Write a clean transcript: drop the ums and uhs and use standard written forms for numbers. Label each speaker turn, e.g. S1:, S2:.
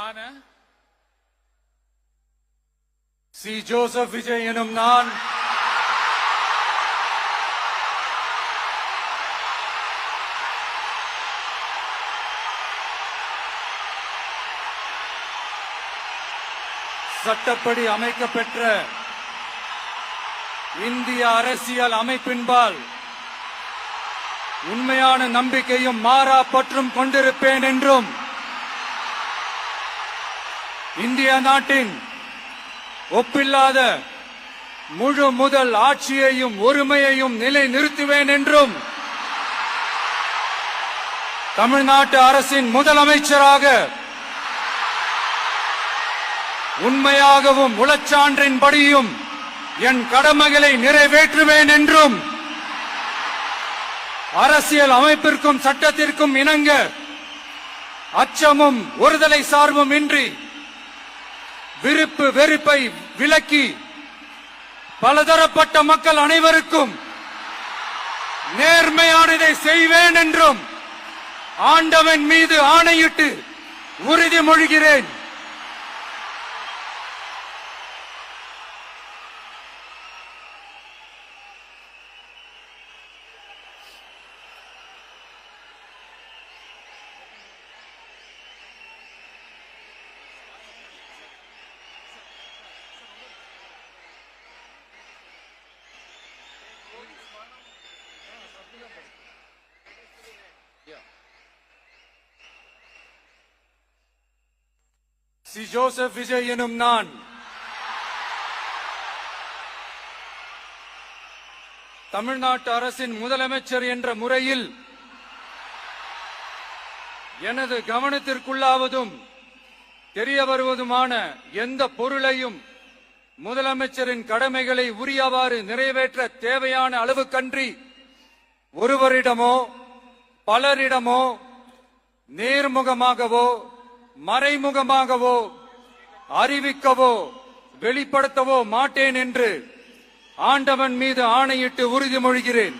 S1: ஆன C. Joseph Vijay எனும் நான் சட்டப்படி அமைக்கப்பெற்ற இந்திய அரசியல் அமைப்பின்பால் உண்மையான நம்பிக்கையும் மாறா பற்றும் கொண்டிருப்பேன் என்றும் இந்திய நாட்டின் ஒப்பில்லாத முழு முதல் ஆட்சியையும் ஒருமையையும் நிலைநிறுத்துவேன் என்றும் தமிழ்நாட்டு அரசின் முதலமைச்சராக உண்மையாகவும் உளச்சான்றின்படியும் என் கடமைகளை நிறைவேற்றுவேன் என்றும் அரசியல் அமைப்பிற்கும் சட்டத்திற்கும் இணங்க அச்சமும் ஒருதலை சார்பும் இன்றி விருப்பு வெறுப்பை விலக்கி பலதரப்பட்ட மக்கள் அனைவருக்கும் நேர்மையானதை செய்வேன் என்றும் ஆண்டவன் மீது ஆணையிட்டு உறுதிமொழிகிறேன். சி. ஜோசப் விஜய் எனும் நான் தமிழ்நாட்டு அரசின் முதலமைச்சர் என்ற முறையில் எனது கவனத்திற்குள்ளாவதும் தெரிய வருவதுமான எந்த பொருளையும் முதலமைச்சரின் கடமைகளை உரியவாறு நிறைவேற்ற தேவையான அளவுக்கன்றி ஒருவரிடமோ பலரிடமோ நேர்முகமாகவோ மறைமுகமாகவோ அறிவிக்கவோ வெளிப்படுத்தவோ மாட்டேன் என்று ஆண்டவன் மீது ஆணையிட்டு உறுதிமொழிகிறேன்.